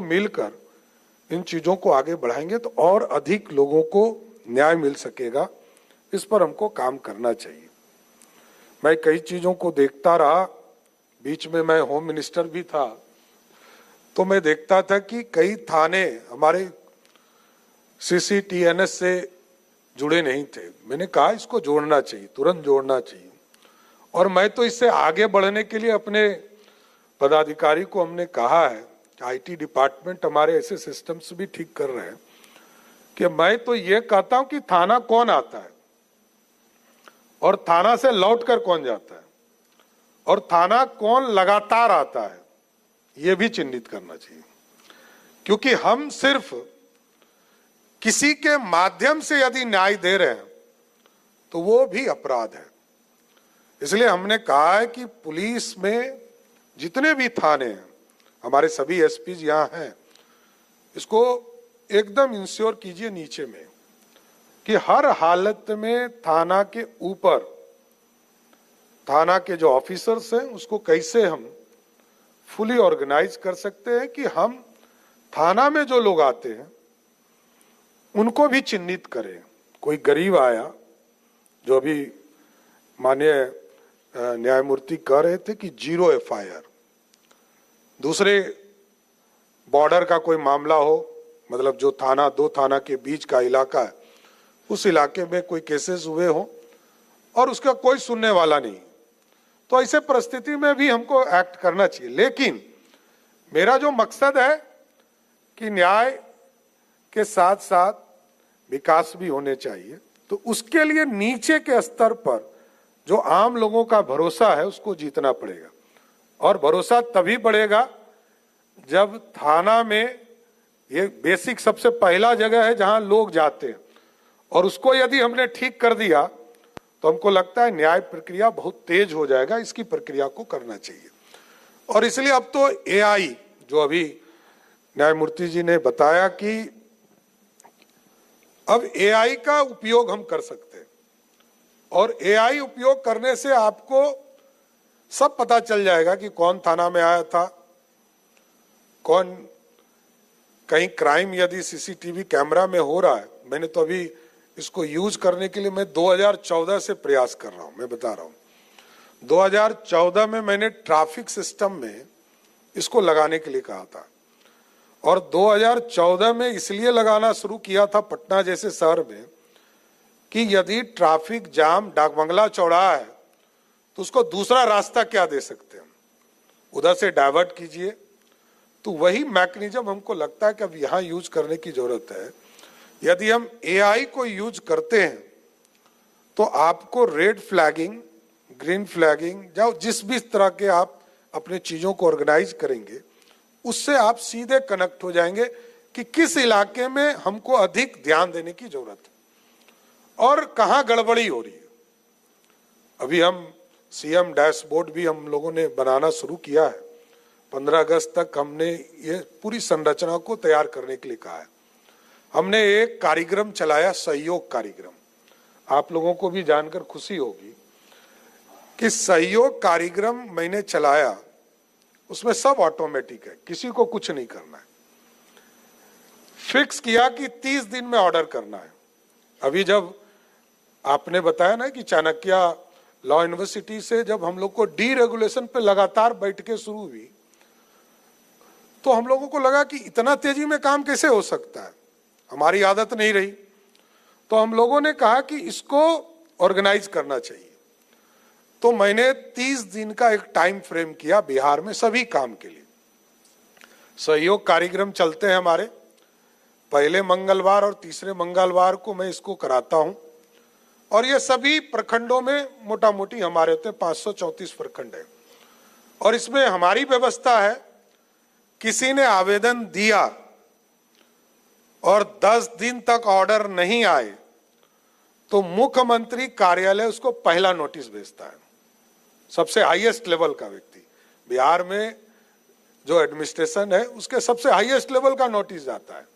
मिलकर इन चीजों को आगे बढ़ाएंगे तो और अधिक लोगों को न्याय मिल सकेगा। इस पर हमको काम करना चाहिए। मैं कई चीजों को देखता रहा, बीच में मैं होम मिनिस्टर भी था, तो मैं देखता था कि कई थाने हमारे CCTNS से जुड़े नहीं थे। मैंने कहा इसको जोड़ना चाहिए, तुरंत जोड़ना चाहिए। और मैं तो इससे आगे बढ़ने के लिए अपने पदाधिकारी को हमने कहा है कि IT डिपार्टमेंट हमारे ऐसे सिस्टम्स भी ठीक कर रहे हैं कि मैं तो ये कहता हूं कि थाना कौन आता है और थाना से लौटकर कौन जाता है और थाना कौन लगातार आता है, ये भी चिन्हित करना चाहिए। क्योंकि हम सिर्फ किसी के माध्यम से यदि न्याय दे रहे हैं तो वो भी अपराध है। इसलिए हमने कहा है कि पुलिस में जितने भी थाने हैं, हमारे सभी SPs यहाँ हैं, इसको एकदम इंश्योर कीजिए नीचे में कि हर हालत में थाना के ऊपर थाना के जो ऑफिसर्स हैं उसको कैसे हम फुली ऑर्गेनाइज कर सकते हैं कि हम थाना में जो लोग आते हैं उनको भी चिन्हित करें। कोई गरीब आया, जो अभी माननीय न्यायमूर्ति कह रहे थे कि 0 FIR, दूसरे बॉर्डर का कोई मामला हो, मतलब जो थाना दो थाना के बीच का इलाका है, उस इलाके में कोई केसेस हुए हो और उसका कोई सुनने वाला नहीं, तो ऐसे परिस्थिति में भी हमको एक्ट करना चाहिए। लेकिन मेरा जो मकसद है कि न्याय के साथ साथ विकास भी होने चाहिए, तो उसके लिए नीचे के स्तर पर जो आम लोगों का भरोसा है उसको जीतना पड़ेगा। और भरोसा तभी बढ़ेगा जब थाना में, ये बेसिक सबसे पहला जगह है जहां लोग जाते हैं, और उसको यदि हमने ठीक कर दिया तो हमको लगता है न्याय प्रक्रिया बहुत तेज हो जाएगा। इसकी प्रक्रिया को करना चाहिए। और इसलिए अब तो AI, जो अभी न्यायमूर्ति जी ने बताया कि अब AI का उपयोग हम कर सकते हैं, और AI उपयोग करने से आपको सब पता चल जाएगा कि कौन थाना में आया था, कौन, कहीं क्राइम यदि CCTV कैमरा में हो रहा है। मैंने तो अभी इसको यूज करने के लिए मैं 2014 से प्रयास कर रहा हूं। मैं बता रहा हूं 2014 में मैंने ट्रैफिक सिस्टम में इसको लगाने के लिए कहा था, और 2014 में इसलिए लगाना शुरू किया था पटना जैसे शहर में कि यदि ट्रैफिक जाम डाकबंगला चौराहा है तो उसको दूसरा रास्ता क्या दे सकते हैं, उधर से डाइवर्ट कीजिए। तो वही मैकेनिज्म हमको लगता है कि अब यहां यूज करने की जरूरत है। यदि हम AI को यूज करते हैं तो आपको रेड फ्लैगिंग, ग्रीन फ्लैगिंग, या जिस भी तरह के आप अपने चीजों को ऑर्गेनाइज करेंगे, उससे आप सीधे कनेक्ट हो जाएंगे कि किस इलाके में हमको अधिक ध्यान देने की जरूरत है और कहां गड़बड़ी हो रही है। अभी हम CM डैशबोर्ड भी हम लोगों ने बनाना शुरू किया है। 15 अगस्त तक हमने ये पूरी संरचना को तैयार करने के लिए कहा है। हमने एक कार्यक्रम चलाया, सहयोग कार्यक्रम। आप लोगों को भी जानकर खुशी होगी कि सहयोग कार्यक्रम मैंने चलाया, उसमें सब ऑटोमेटिक है, किसी को कुछ नहीं करना है। फिक्स किया कि 30 दिन में ऑर्डर करना है। अभी जब आपने बताया ना कि चाणक्य लॉ यूनिवर्सिटी से जब हम लोग को डीरेगुलेशन पे लगातार बैठकें शुरू हुई, तो हम लोगों को लगा कि इतना तेजी में काम कैसे हो सकता है, हमारी आदत नहीं रही। तो हम लोगों ने कहा कि इसको ऑर्गेनाइज करना चाहिए। तो मैंने 30 दिन का एक टाइम फ्रेम किया बिहार में सभी काम के लिए। सहयोग कार्यक्रम चलते हैं हमारे, पहले मंगलवार और तीसरे मंगलवार को मैं इसको कराता हूं, और ये सभी प्रखंडों में मोटा मोटी हमारे होते हैं, 534 प्रखंड है। और इसमें हमारी व्यवस्था है, किसी ने आवेदन दिया और 10 दिन तक ऑर्डर नहीं आए तो मुख्यमंत्री कार्यालय उसको पहला नोटिस भेजता है। सबसे हाईएस्ट लेवल का व्यक्ति, बिहार में जो एडमिनिस्ट्रेशन है उसके सबसे हाईएस्ट लेवल का नोटिस जाता है।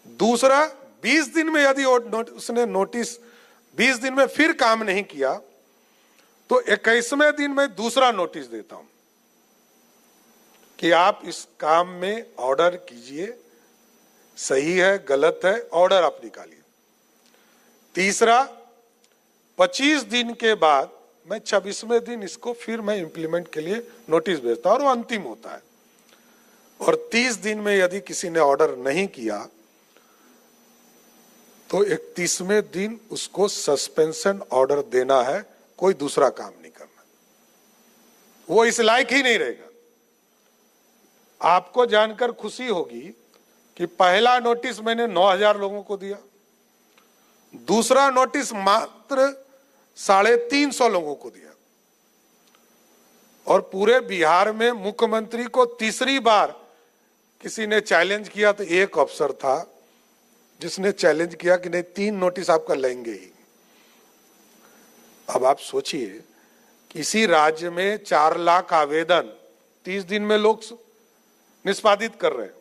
दूसरा, 20 दिन में यदि उसने नोटिस 20 दिन में फिर काम नहीं किया तो 21वें दिन में दूसरा नोटिस देता हूं कि आप इस काम में ऑर्डर कीजिए, सही है गलत है ऑर्डर आप निकालिए। तीसरा, 25 दिन के बाद मैं 26वें दिन इसको फिर मैं इंप्लीमेंट के लिए नोटिस भेजता हूं और वो अंतिम होता है। और 30 दिन में यदि किसी ने ऑर्डर नहीं किया तो 31वें दिन उसको सस्पेंशन ऑर्डर देना है, कोई दूसरा काम नहीं करना, वो इस लायक ही नहीं रहेगा। आपको जानकर खुशी होगी कि पहला नोटिस मैंने 9000 लोगों को दिया, दूसरा नोटिस मात्र 350 लोगों को दिया, और पूरे बिहार में मुख्यमंत्री को तीसरी बार किसी ने चैलेंज किया तो एक अफसर था जिसने चैलेंज किया कि नहीं 3 नोटिस आपका लेंगे ही। अब आप सोचिए किसी राज्य में 4 लाख आवेदन 30 दिन में लोग निष्पादित कर रहे हैं,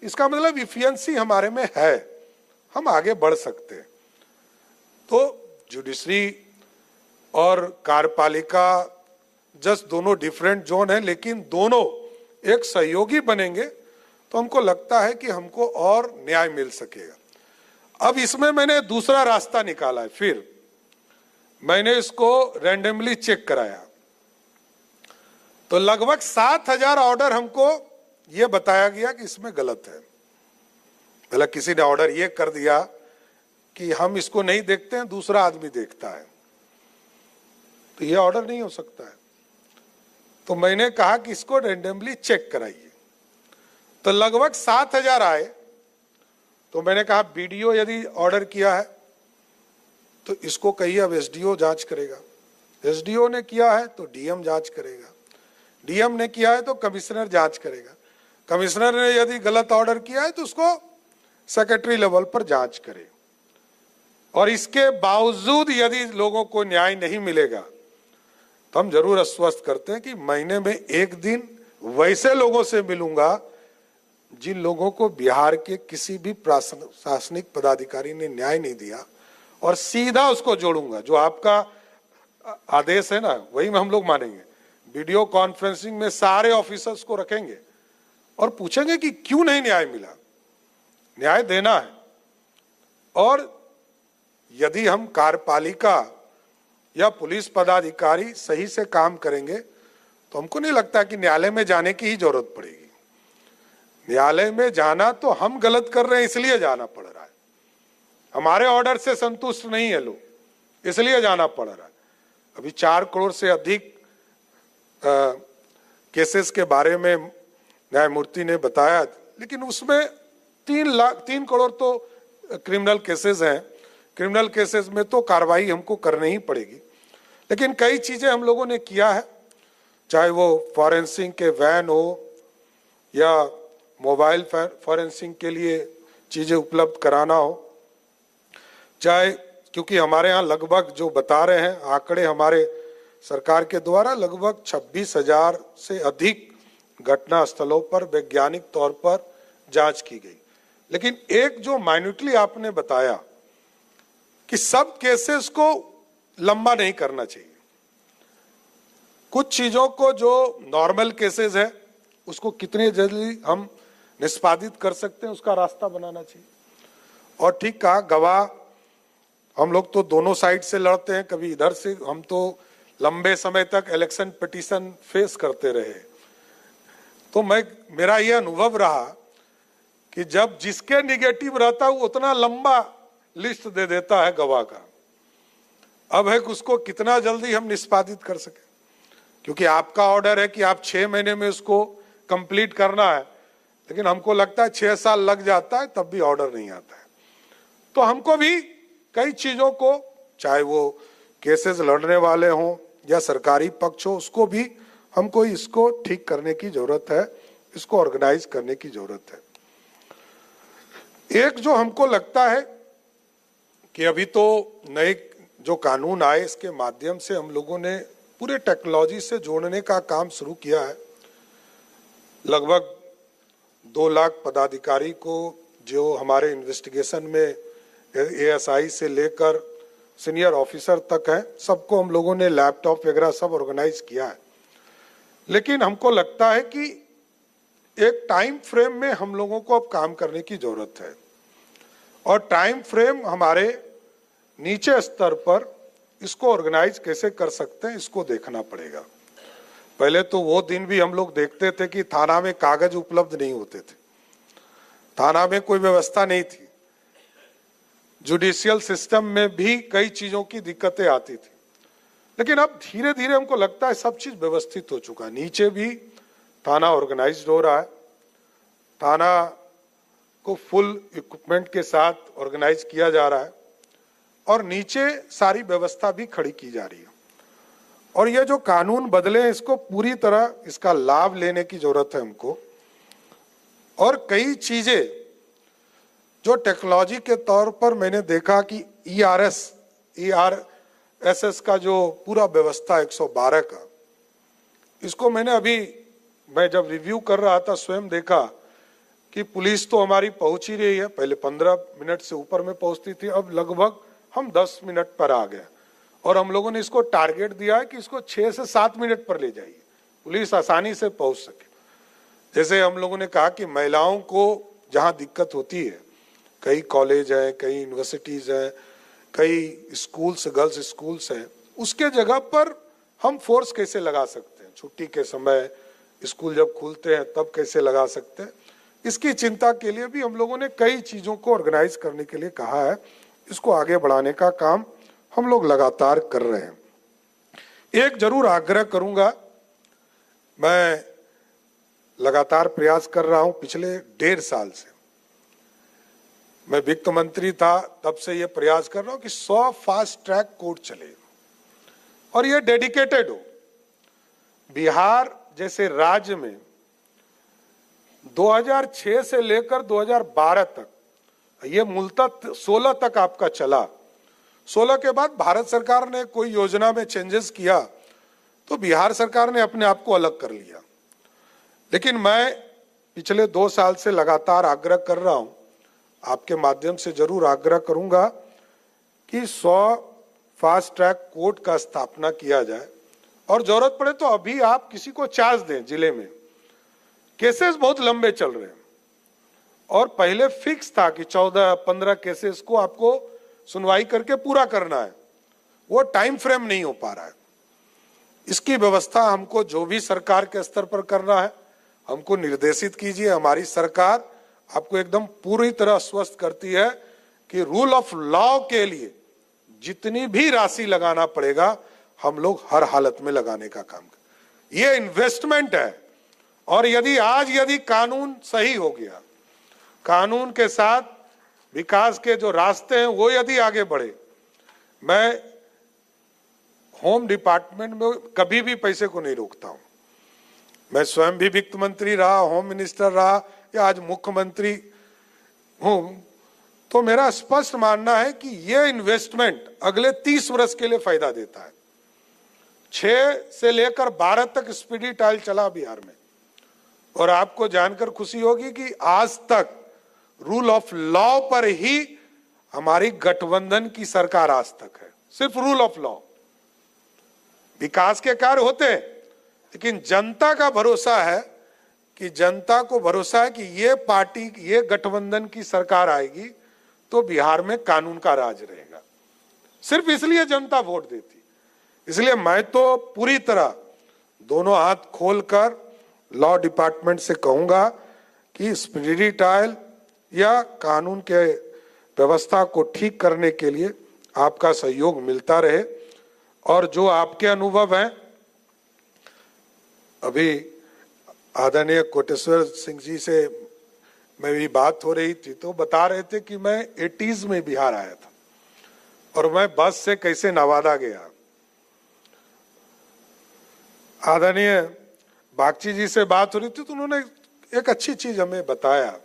इसका मतलब इफिशिएंसी हमारे में है, हम आगे बढ़ सकते हैं। तो जुडिशरी और कार्यपालिका जस्ट दोनों डिफरेंट जोन है, लेकिन दोनों एक सहयोगी बनेंगे तो हमको लगता है कि हमको और न्याय मिल सकेगा। अब इसमें मैंने दूसरा रास्ता निकाला है, फिर मैंने इसको रैंडमली चेक कराया तो लगभग 7000 ऑर्डर हमको ये बताया गया कि इसमें गलत है। मतलब किसी ने ऑर्डर ये कर दिया कि हम इसको नहीं देखते हैं, दूसरा आदमी देखता है, तो ये ऑर्डर नहीं हो सकता है। तो मैंने कहा कि इसको रैंडमली चेक कराइए, तो लगभग 7000 आए। तो मैंने कहा बीडीओ यदि ऑर्डर किया है तो इसको कहिए अब एसडीओ जांच करेगा, एसडीओ ने किया है तो डीएम जांच करेगा, डीएम ने किया है तो कमिश्नर जांच करेगा, कमिश्नर ने यदि गलत ऑर्डर किया है तो उसको सेक्रेटरी लेवल पर जांच करे। और इसके बावजूद यदि लोगों को न्याय नहीं मिलेगा तो हम जरूर आश्वस्त करते हैं कि महीने में एक दिन वैसे लोगों से मिलूंगा जिन लोगों को बिहार के किसी भी प्रशासनिक पदाधिकारी ने न्याय नहीं दिया, और सीधा उसको जोड़ूंगा। जो आपका आदेश है ना वही में हम लोग मानेंगे। वीडियो कॉन्फ्रेंसिंग में सारे ऑफिसर्स को रखेंगे और पूछेंगे कि क्यों नहीं न्याय मिला, न्याय देना है। और यदि हम कार्यपालिका या पुलिस पदाधिकारी सही से काम करेंगे तो हमको नहीं लगता कि न्यायालय में जाने की ही जरूरत पड़ेगी। न्यायालय में जाना तो हम गलत कर रहे हैं इसलिए जाना पड़ रहा है, हमारे ऑर्डर से संतुष्ट नहीं है लोग इसलिए जाना पड़ रहा है। अभी 4 करोड़ से अधिक केसेस के बारे में न्यायमूर्ति ने बताया, लेकिन उसमें 3 करोड़ तो क्रिमिनल केसेस हैं। क्रिमिनल केसेस में तो कार्रवाई हमको करनी ही पड़ेगी, लेकिन कई चीजें हम लोगों ने किया है, चाहे वो फॉरेंसिक के वैन हो या मोबाइल फॉरेंसिक के लिए चीजें उपलब्ध कराना हो, चाहे क्योंकि हमारे यहाँ लगभग जो बता रहे हैं आंकड़े हमारे सरकार के द्वारा लगभग 26,000 से अधिक घटना स्थलों पर वैज्ञानिक तौर पर जांच की गई। लेकिन एक जो माइन्यूटली आपने बताया कि सब केसेस को लंबा नहीं करना चाहिए, कुछ चीजों को जो नॉर्मल केसेस है उसको कितने जल्दी हम निष्पादित कर सकते हैं उसका रास्ता बनाना चाहिए। और ठीक कहा, गवाह हम लोग तो दोनों साइड से लड़ते हैं, कभी इधर से, हम तो लंबे समय तक इलेक्शन पिटीशन फेस करते रहे। तो मेरा यह अनुभव रहा कि जब जिसके निगेटिव रहता है वो उतना लंबा लिस्ट दे देता है गवाह का। अब है कि उसको कितना जल्दी हम निष्पादित कर सके, क्योंकि आपका ऑर्डर है कि आप 6 महीने में उसको कंप्लीट करना है, लेकिन हमको लगता है 6 साल लग जाता है तब भी ऑर्डर नहीं आता है। तो हमको भी कई चीजों को, चाहे वो केसेस लड़ने वाले हों या सरकारी पक्ष हो, उसको भी हमको इसको ठीक करने की जरूरत है, इसको ऑर्गेनाइज करने की जरूरत है। एक जो हमको लगता है कि अभी तो नए जो कानून आए इसके माध्यम से हम लोगों ने पूरे टेक्नोलॉजी से जोड़ने का काम शुरू किया है। लगभग 2 लाख पदाधिकारी को जो हमारे इन्वेस्टिगेशन में एएसआई से लेकर सीनियर ऑफिसर तक है, सबको हम लोगों ने लैपटॉप वगैरह सब ऑर्गेनाइज किया है। लेकिन हमको लगता है कि एक टाइम फ्रेम में हम लोगों को अब काम करने की जरूरत है और टाइम फ्रेम हमारे नीचे स्तर पर इसको ऑर्गेनाइज कैसे कर सकते हैं इसको देखना पड़ेगा। पहले तो वो दिन भी हम लोग देखते थे कि थाना में कागज उपलब्ध नहीं होते थे, थाना में कोई व्यवस्था नहीं थी, जुडिशियल सिस्टम में भी कई चीजों की दिक्कतें आती थी, लेकिन अब धीरे धीरे हमको लगता है सब चीज व्यवस्थित हो चुका है। नीचे भी थाना ऑर्गेनाइज्ड हो रहा है, थाना को फुल इक्विपमेंट के साथ ऑर्गेनाइज किया जा रहा है और नीचे सारी व्यवस्था भी खड़ी की जा रही है। और ये जो कानून बदले हैं इसको पूरी तरह इसका लाभ लेने की जरूरत है हमको। और कई चीजें जो टेक्नोलॉजी के तौर पर मैंने देखा कि ERSS का जो पूरा व्यवस्था 112 का, इसको मैंने अभी मैं जब रिव्यू कर रहा था स्वयं देखा कि पुलिस तो हमारी पहुंच ही रही है। पहले 15 मिनट से ऊपर में पहुंचती थी, अब लगभग हम 10 मिनट पर आ गए और हम लोगों ने इसको टारगेट दिया है कि इसको 6 से 7 मिनट पर ले जाइए, पुलिस आसानी से पहुंच सके। जैसे हम लोगों ने कहा कि महिलाओं को जहां दिक्कत होती है, कई कॉलेज है, कई यूनिवर्सिटीज है, कई स्कूल्स, गर्ल्स स्कूल्स हैं, उसके जगह पर हम फोर्स कैसे लगा सकते हैं, छुट्टी के समय स्कूल जब खुलते हैं तब कैसे लगा सकते हैं, इसकी चिंता के लिए भी हम लोगों ने कई चीजों को ऑर्गेनाइज करने के लिए कहा है। इसको आगे बढ़ाने का काम हम लोग लगातार कर रहे हैं। एक जरूर आग्रह करूंगा, मैं लगातार प्रयास कर रहा हूं पिछले 1.5 साल से, मैं वित्त मंत्री था तब से ये प्रयास कर रहा हूं कि 100 फास्ट ट्रैक कोर्ट चले और ये डेडिकेटेड हो। बिहार जैसे राज्य में 2006 से लेकर 2012 तक, ये मूलतः 16 तक आपका चला। 16 के बाद भारत सरकार ने कोई योजना में चेंजेस किया तो बिहार सरकार ने अपने आप को अलग कर लिया। लेकिन मैं पिछले 2 साल से लगातार आग्रह कर रहा हूं, आपके माध्यम से जरूर आग्रह करूंगा कि 100 फास्ट ट्रैक कोर्ट का स्थापना किया जाए और जरूरत पड़े तो अभी आप किसी को चार्ज दें। जिले में केसेस बहुत लंबे चल रहे हैं और पहले फिक्स था कि 14-15 केसेस को आपको सुनवाई करके पूरा करना है, वो टाइम फ्रेम नहीं हो पा रहा है। इसकी व्यवस्था हमको जो भी सरकार के स्तर पर करना है हमको निर्देशित कीजिए। हमारी सरकार आपको एकदम पूरी तरह आश्वस्त करती है कि रूल ऑफ लॉ के लिए जितनी भी राशि लगाना पड़ेगा हम लोग हर हालत में लगाने का काम करें। ये इन्वेस्टमेंट है और यदि कानून सही हो गया, कानून के साथ विकास के जो रास्ते हैं वो यदि आगे बढ़े, मैं होम डिपार्टमेंट में कभी भी पैसे को नहीं रोकता हूं। मैं स्वयं भी वित्त मंत्री रहा, होम मिनिस्टर रहा या आज मुख्यमंत्री हूं, तो मेरा स्पष्ट मानना है कि ये इन्वेस्टमेंट अगले 30 वर्ष के लिए फायदा देता है। 6 से लेकर 12 तक स्पीडी ट्रायल चला बिहार में और आपको जानकर खुशी होगी कि आज तक रूल ऑफ लॉ पर ही हमारी गठबंधन की सरकार आज तक है। सिर्फ रूल ऑफ लॉ, विकास के कार्य होते हैं लेकिन जनता का भरोसा है कि जनता को भरोसा है कि ये पार्टी, ये गठबंधन की सरकार आएगी तो बिहार में कानून का राज रहेगा। सिर्फ इसलिए जनता वोट देती। इसलिए मैं तो पूरी तरह दोनों हाथ खोलकर लॉ डिपार्टमेंट से कहूंगा कि स्पीडी ट्रायल या कानून के व्यवस्था को ठीक करने के लिए आपका सहयोग मिलता रहे। और जो आपके अनुभव हैं, अभी आदरणीय कोटेश्वर सिंह जी से मेरी बात हो रही थी तो बता रहे थे कि मैं 80s में बिहार आया था और मैं बस से कैसे नवादा गया। आदरणीय बागची जी से बात हो रही थी तो उन्होंने एक अच्छी चीज हमें बताया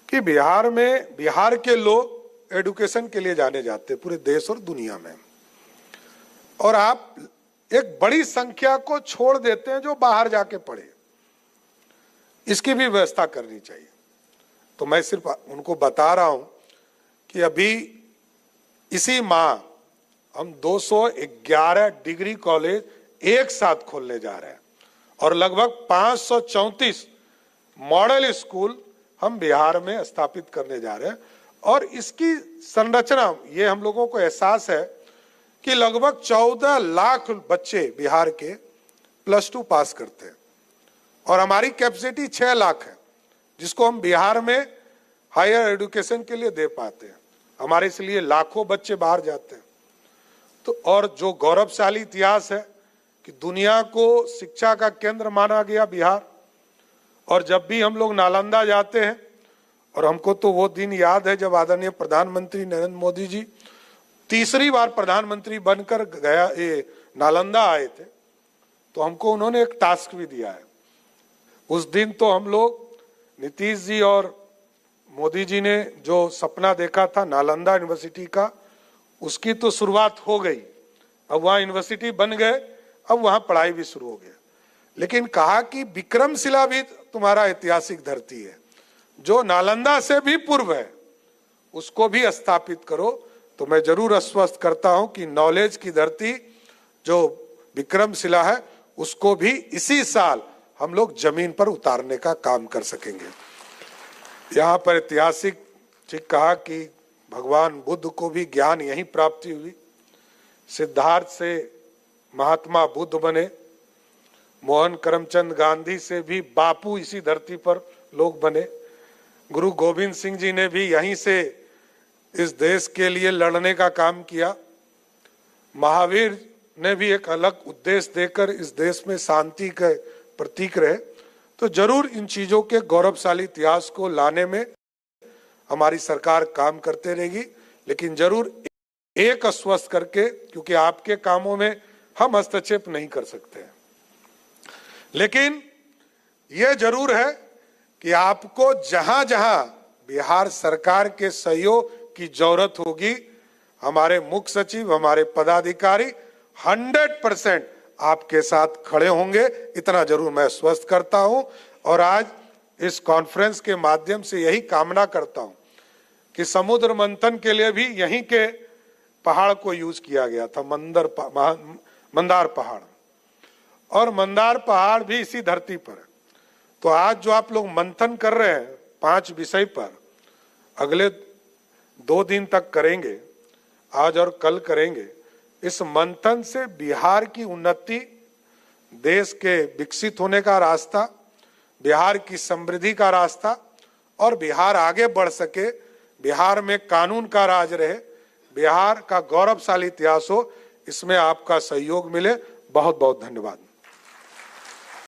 कि बिहार में, बिहार के लोग एजुकेशन के लिए जाने जाते पूरे देश और दुनिया में, और आप एक बड़ी संख्या को छोड़ देते हैं जो बाहर जाके पढ़े। इसकी भी व्यवस्था करनी चाहिए। तो मैं सिर्फ उनको बता रहा हूं कि अभी इसी माह हम 211 डिग्री कॉलेज एक साथ खोलने जा रहे हैं और लगभग 534 मॉडल स्कूल हम बिहार में स्थापित करने जा रहे हैं। और इसकी संरचना, ये हम लोगों को एहसास है कि लगभग 14 लाख बच्चे बिहार के +2 पास करते हैं और हमारी कैपेसिटी 6 लाख है, जिसको हम बिहार में हायर एजुकेशन के लिए दे पाते हैं। हमारे इसलिए लाखों बच्चे बाहर जाते हैं। तो और जो गौरवशाली इतिहास है कि दुनिया को शिक्षा का केंद्र माना गया बिहार। और जब भी हम लोग नालंदा जाते हैं, और हमको तो वो दिन याद है जब आदरणीय प्रधानमंत्री नरेंद्र मोदी जी तीसरी बार प्रधानमंत्री बनकर गया नालंदा आए थे, तो हमको उन्होंने एक टास्क भी दिया है। उस दिन तो हम लोग, नीतीश जी और मोदी जी ने जो सपना देखा था नालंदा यूनिवर्सिटी का, उसकी तो शुरुआत हो गई। अब वहां यूनिवर्सिटी बन गए, अब वहां पढ़ाई भी शुरू हो गया। लेकिन कहा कि विक्रमशिला भी तुम्हारा ऐतिहासिक धरती है, जो नालंदा से भी पूर्व है, उसको भी स्थापित करो। तो मैं जरूर आश्वस्त करता हूं कि नॉलेज की धरती जो विक्रमशिला है, उसको भी इसी साल हम लोग जमीन पर उतारने का काम कर सकेंगे। यहाँ पर ऐतिहासिक कहा कि भगवान बुद्ध को भी ज्ञान यहीं प्राप्ति हुई, सिद्धार्थ से महात्मा बुद्ध बने, मोहन करमचंद गांधी से भी बापू इसी धरती पर लोग बने, गुरु गोविंद सिंह जी ने भी यहीं से इस देश के लिए लड़ने का काम किया, महावीर ने भी एक अलग उद्देश्य देकर इस देश में शांति के प्रतीक रहे। तो जरूर इन चीजों के गौरवशाली इतिहास को लाने में हमारी सरकार काम करते रहेगी, लेकिन जरूर एक आश्वस्त करके, क्योंकि आपके कामों में हम हस्तक्षेप नहीं कर सकते हैं, लेकिन यह जरूर है कि आपको जहां जहां बिहार सरकार के सहयोग की जरूरत होगी, हमारे मुख्य सचिव, हमारे पदाधिकारी 100% आपके साथ खड़े होंगे, इतना जरूर मैं आश्वस्त करता हूं। और आज इस कॉन्फ्रेंस के माध्यम से यही कामना करता हूं कि समुद्र मंथन के लिए भी यहीं के पहाड़ को यूज किया गया था, मंदार पहाड़, और मंदार पहाड़ भी इसी धरती पर है। तो आज जो आप लोग मंथन कर रहे हैं 5 विषय पर, अगले 2 दिन तक करेंगे, आज और कल करेंगे। इस मंथन से बिहार की उन्नति, देश के विकसित होने का रास्ता, बिहार की समृद्धि का रास्ता, और बिहार आगे बढ़ सके, बिहार में कानून का राज रहे, बिहार का गौरवशाली इतिहास हो, इसमें आपका सहयोग मिले। बहुत बहुत धन्यवाद।